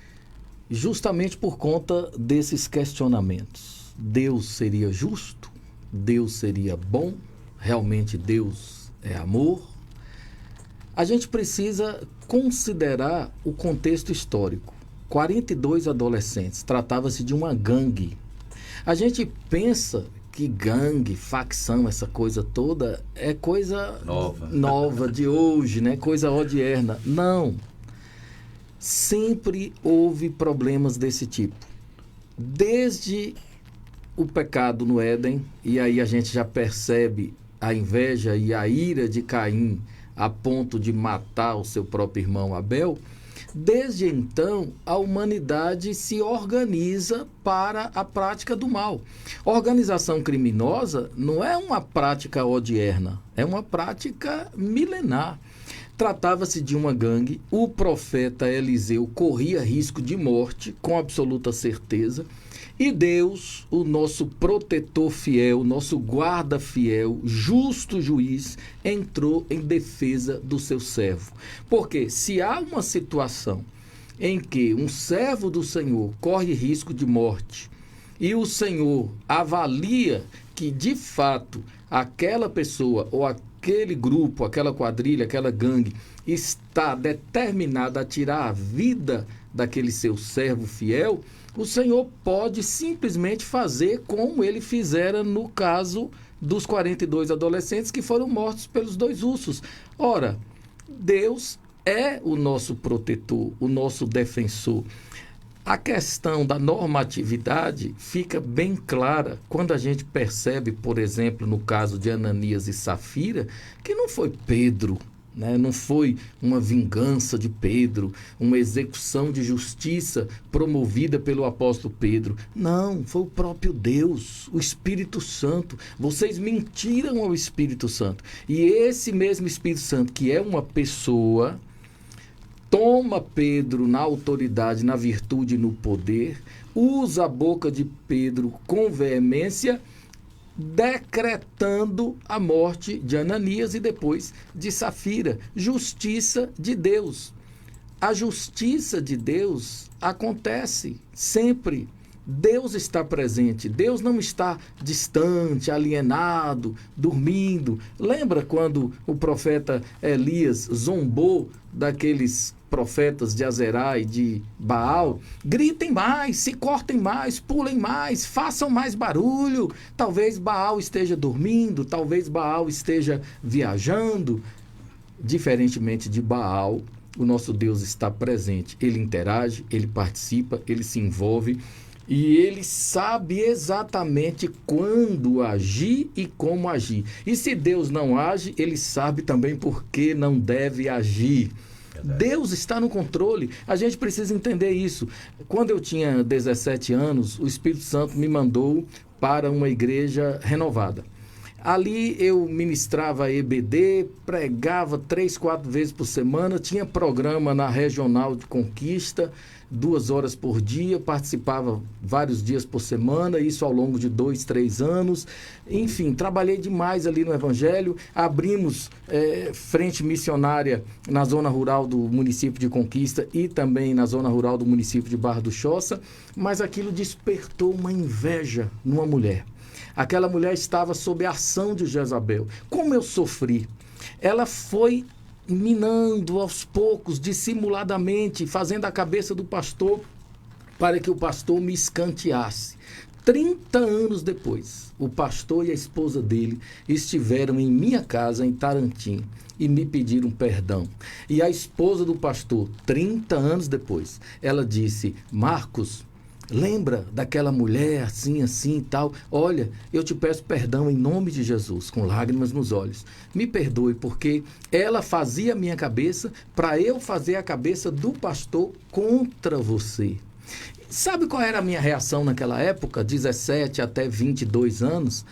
justamente por conta desses questionamentos. Deus seria justo? Deus seria bom? Realmente Deus é amor? A gente precisa considerar o contexto histórico. 42 adolescentes, tratava-se de uma gangue. A gente pensa que gangue, facção, essa coisa toda é coisa nova de hoje, né? Coisa odierna. Não. Sempre houve problemas desse tipo. Desde o pecado no Éden, e aí a gente já percebe a inveja e a ira de Caim a ponto de matar o seu próprio irmão Abel. Desde então, a humanidade se organiza para a prática do mal. Organização criminosa não é uma prática odierna, é uma prática milenar. Tratava-se de uma gangue, o profeta Eliseu corria risco de morte, com absoluta certeza, e Deus, o nosso protetor fiel, nosso guarda fiel, justo juiz, entrou em defesa do seu servo. Porque se há uma situação em que um servo do Senhor corre risco de morte e o Senhor avalia que, de fato, aquela pessoa ou aquele grupo, aquela quadrilha, aquela gangue está determinada a tirar a vida daquele seu servo fiel, o Senhor pode simplesmente fazer como ele fizera no caso dos 42 adolescentes que foram mortos pelos 2 ursos. Ora, Deus é o nosso protetor, o nosso defensor. A questão da normatividade fica bem clara quando a gente percebe, por exemplo, no caso de Ananias e Safira, que não foi Pedro, né? Não foi uma vingança de Pedro, uma execução de justiça promovida pelo apóstolo Pedro. Não, foi o próprio Deus, o Espírito Santo. Vocês mentiram ao Espírito Santo. E esse mesmo Espírito Santo, que é uma pessoa, toma Pedro na autoridade, na virtude e no poder, usa a boca de Pedro com veemência, decretando a morte de Ananias e depois de Safira. Justiça de Deus. A justiça de Deus acontece sempre. Deus está presente. Deus não está distante, alienado, dormindo. Lembra quando o profeta Elias zombou daqueles profetas de Azerá e de Baal? Gritem mais, se cortem mais, pulem mais, façam mais barulho. Talvez Baal esteja dormindo, talvez Baal esteja viajando. Diferentemente de Baal, o nosso Deus está presente. Ele interage, ele participa, ele se envolve e ele sabe exatamente quando agir e como agir. E se Deus não age, ele sabe também por que não deve agir. Deus está no controle. A gente precisa entender isso. Quando eu tinha 17 anos, o Espírito Santo me mandou para uma igreja renovada. Ali eu ministrava EBD, pregava 3, 4 vezes por semana, tinha programa na Regional de Conquista, 2 horas por dia, participava vários dias por semana, isso ao longo de 2, 3 anos. Enfim, trabalhei demais ali no Evangelho, abrimos frente missionária na zona rural do município de Conquista e também na zona rural do município de Barra do Choça, mas aquilo despertou uma inveja numa mulher. Aquela mulher estava sob a ação de Jezabel. Como eu sofri? Ela foi minando aos poucos, dissimuladamente, fazendo a cabeça do pastor para que o pastor me escanteasse. 30 anos depois, o pastor e a esposa dele estiveram em minha casa, em Tarantim, e me pediram perdão. E a esposa do pastor, 30 anos depois, ela disse: Marcos, lembra daquela mulher assim e tal? Olha, eu te peço perdão em nome de Jesus, com lágrimas nos olhos. Me perdoe, porque ela fazia a minha cabeça para eu fazer a cabeça do pastor contra você. Sabe qual era a minha reação naquela época, 17 até 22 anos?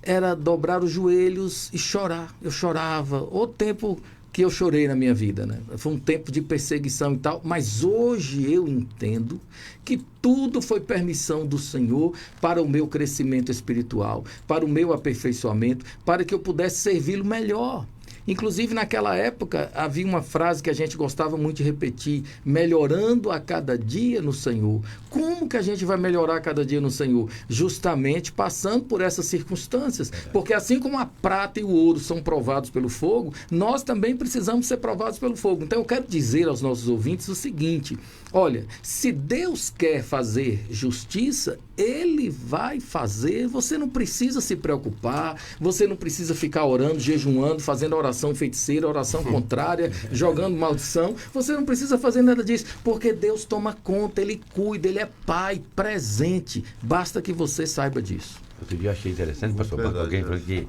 Era dobrar os joelhos e chorar. Eu chorava. O tempo que eu chorei na minha vida, né? Foi um tempo de perseguição e tal, mas hoje eu entendo que tudo foi permissão do Senhor para o meu crescimento espiritual, para o meu aperfeiçoamento, para que eu pudesse servi-lo melhor. Inclusive, naquela época, havia uma frase que a gente gostava muito de repetir: melhorando a cada dia no Senhor. Como que a gente vai melhorar a cada dia no Senhor? Justamente passando por essas circunstâncias. Porque assim como a prata e o ouro são provados pelo fogo, nós também precisamos ser provados pelo fogo. Então, eu quero dizer aos nossos ouvintes o seguinte: olha, se Deus quer fazer justiça, Ele vai fazer. Você não precisa se preocupar, você não precisa ficar orando, jejuando, fazendo oração feiticeira, oração contrária, jogando maldição. Você não precisa fazer nada disso, porque Deus toma conta, Ele cuida, Ele é Pai presente. Basta que você saiba disso. Outro dia eu achei interessante, pastor Marcos, alguém falou que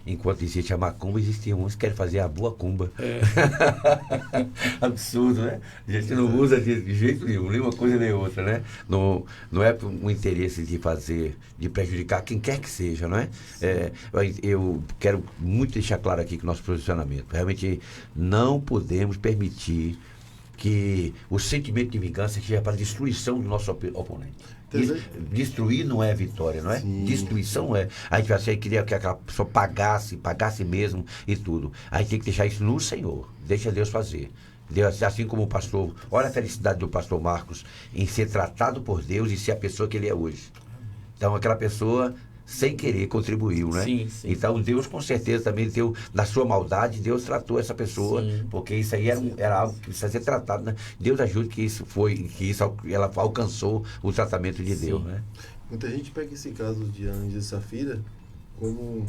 enquanto existe a macumba, existiam uns que querem fazer a boa cumba. Absurdo, né? A gente não usa de jeito nenhum, nem uma coisa nem outra, né? Não é um interesse de fazer, de prejudicar quem quer que seja, não é? Eu quero muito deixar claro aqui que o nosso posicionamento, realmente não podemos permitir que o sentimento de vingança seja para a destruição do nosso oponente. Destruir não é vitória, não é? Sim. Destruição é. A gente vai ser, queria que aquela pessoa pagasse mesmo e tudo. A gente tem que deixar isso no Senhor. Deixa Deus fazer. Deus, assim como o pastor, olha a felicidade do pastor Marcos em ser tratado por Deus e ser a pessoa que ele é hoje. Então aquela pessoa sem querer contribuiu, né? Sim. Então Deus com certeza também deu, na sua maldade, Deus tratou essa pessoa, porque isso aí era algo que precisa ser tratado, né? Deus ajude que ela alcançou o tratamento de Deus, né? Muita gente pega esse caso de Anja e Safira como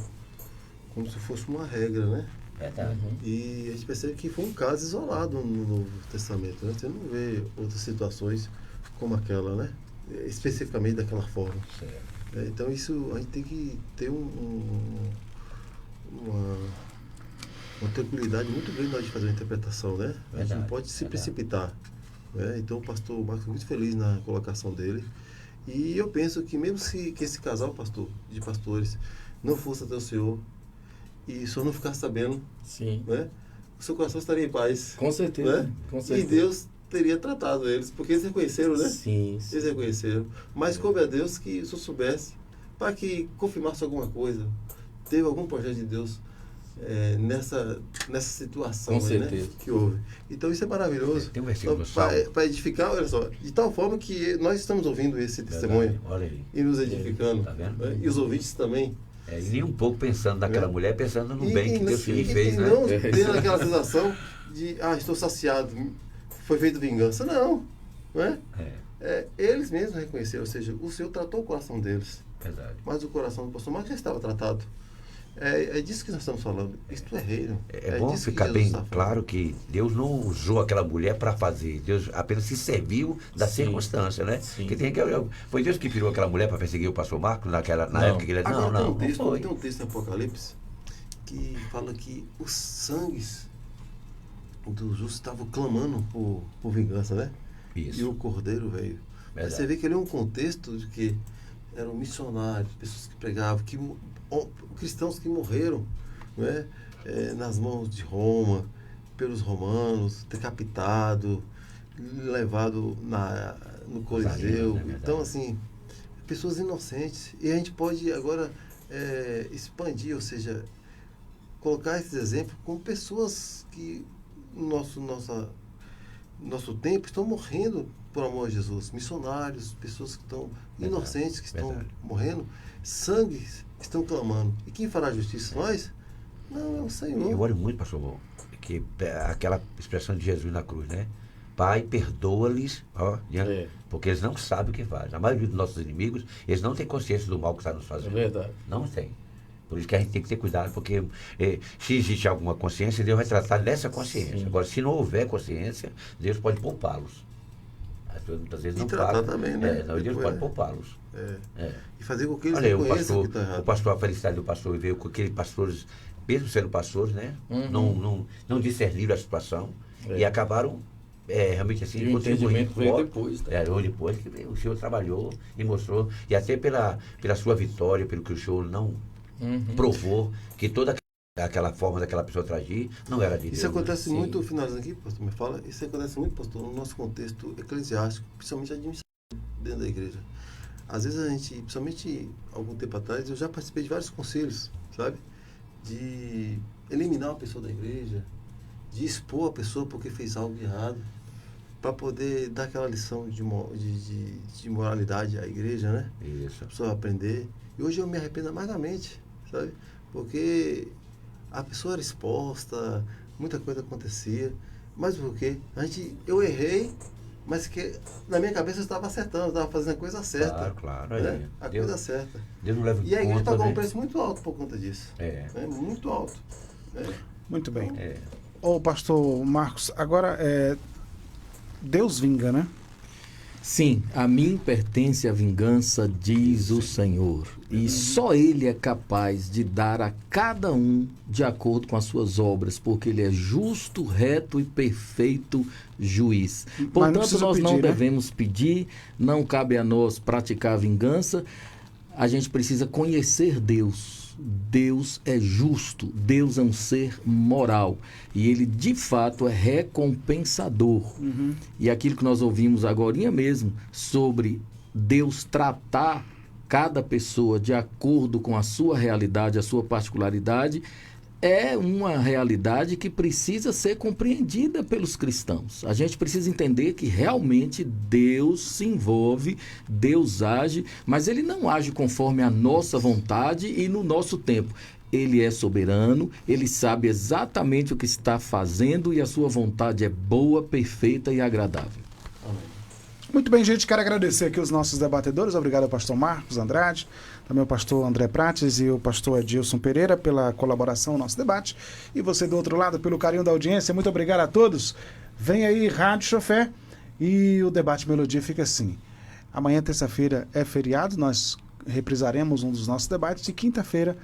se fosse uma regra, né? Verdade. E a gente percebe que foi um caso isolado no Novo Testamento, né? Você não vê outras situações como aquela, né? Especificamente daquela forma. Certo. Então isso a gente tem que ter uma tranquilidade muito grande na hora de fazer uma interpretação, né? A gente não pode se precipitar, né? Então o pastor Marcos foi muito feliz na colocação dele, e eu penso que mesmo que esse casal de pastores não fosse até o Senhor e o Senhor não ficasse sabendo, né? O seu coração estaria em paz. Com certeza, né? Com certeza. E Deus teria tratado eles, porque eles reconheceram, né? Sim. Eles reconheceram. Mas coube a Deus que o Senhor soubesse, para que confirmasse alguma coisa. Teve algum projeto de Deus nessa situação aí, né, que houve. Então isso é maravilhoso. Tem um versículo para edificar, olha só, de tal forma que nós estamos ouvindo esse testemunho e nos edificando. Tá vendo? Né? E os ouvintes também. E nem um pouco pensando naquela mulher, pensando no bem que Deus fez, né? Não tendo aquela sensação de, estou saciado, foi feito vingança. Não é? Eles mesmos reconheceram, ou seja, o Senhor tratou o coração deles. Verdade. Mas o coração do pastor Marcos já estava tratado. É disso que nós estamos falando. Isto é reino. É bom ficar bem claro que Deus não usou aquela mulher para fazer. Deus apenas se serviu da circunstância, né? Foi Deus que virou aquela mulher para perseguir o pastor Marcos na época que ele... Tem um texto no Apocalipse que fala que os sangues dos justos estavam clamando por vingança, né? Isso. E o cordeiro veio. Você vê que ele é um contexto de que eram missionários, pessoas que pregavam, cristãos que morreram, né? Nas mãos de Roma, pelos romanos, decapitado, levado no Coliseu. Então, assim, pessoas inocentes. E a gente pode agora expandir, ou seja, colocar esses exemplos com pessoas que no nosso tempo estão morrendo por amor a Jesus. Missionários, pessoas que estão inocentes, que estão morrendo, sangues estão clamando. E quem fará justiça? Nós? Não, é o Senhor. Eu olho muito, pastor, que aquela expressão de Jesus na cruz, né? Pai, perdoa-lhes, porque eles não sabem o que fazem. A maioria dos nossos inimigos, eles não têm consciência do mal que está nos fazendo. É verdade. Não tem. Por isso que a gente tem que ter cuidado, porque se existe alguma consciência, Deus vai tratar dessa consciência. Sim. Agora, se não houver consciência, Deus pode poupá-los. As pessoas muitas vezes não tratar também, né? Deus pode poupá-los. E fazer com que eles reconheçam que está errado. O pastor, a felicidade do pastor veio com aqueles pastores, mesmo sendo pastores, né? Não discerniram a situação e acabaram realmente assim, e o entendimento veio depois. Tá? Veio depois que o Senhor trabalhou e mostrou, e até pela sua vitória, pelo que o Senhor não provou, que toda aquela forma daquela pessoa tragir não era de Deus. Isso acontece muito, finalizando aqui, pastor, me fala, isso acontece muito, pastor, no nosso contexto eclesiástico, principalmente administrativo dentro da igreja. Às vezes a gente, principalmente algum tempo atrás, eu já participei de vários conselhos, sabe? de eliminar uma pessoa da igreja, de expor a pessoa porque fez algo errado, para poder dar aquela lição de moralidade à igreja, né? Isso. A pessoa aprender. E hoje eu me arrependo amargamente, sabe? Porque a pessoa era exposta, muita coisa acontecia, mas porque eu errei, mas que na minha cabeça eu estava acertando, eu estava fazendo a coisa certa. Claro. Né? A coisa certa. Deus não leva em e a igreja pagou né? um preço muito alto por conta disso. Muito alto. Muito bem. Ô, pastor Marcos, agora Deus vinga, né? Sim, a mim pertence a vingança, diz o Senhor. E só Ele é capaz de dar a cada um de acordo com as suas obras, porque Ele é justo, reto e perfeito juiz. Portanto, nós não devemos pedir, não cabe a nós praticar a vingança. A gente precisa conhecer Deus. Deus é justo, Deus é um ser moral e Ele de fato é recompensador. E aquilo que nós ouvimos agorinha mesmo sobre Deus tratar cada pessoa de acordo com a sua realidade, a sua particularidade, é uma realidade que precisa ser compreendida pelos cristãos. A gente precisa entender que realmente Deus se envolve, Deus age, mas Ele não age conforme a nossa vontade e no nosso tempo. Ele é soberano, Ele sabe exatamente o que está fazendo e a sua vontade é boa, perfeita e agradável. Muito bem, gente, quero agradecer aqui os nossos debatedores. Obrigado ao pastor Marcos Andrade, também ao pastor André Prates e o pastor Edilson Pereira pela colaboração no nosso debate. E você do outro lado, pelo carinho da audiência. Muito obrigado a todos. Vem aí Rádio Chofé e o Debate Melodia fica assim. Amanhã, terça-feira, é feriado, nós reprisaremos um dos nossos debates e quinta-feira,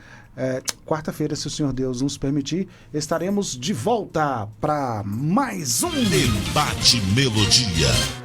quarta-feira, se o Senhor Deus nos permitir, estaremos de volta para mais um Debate Melodia.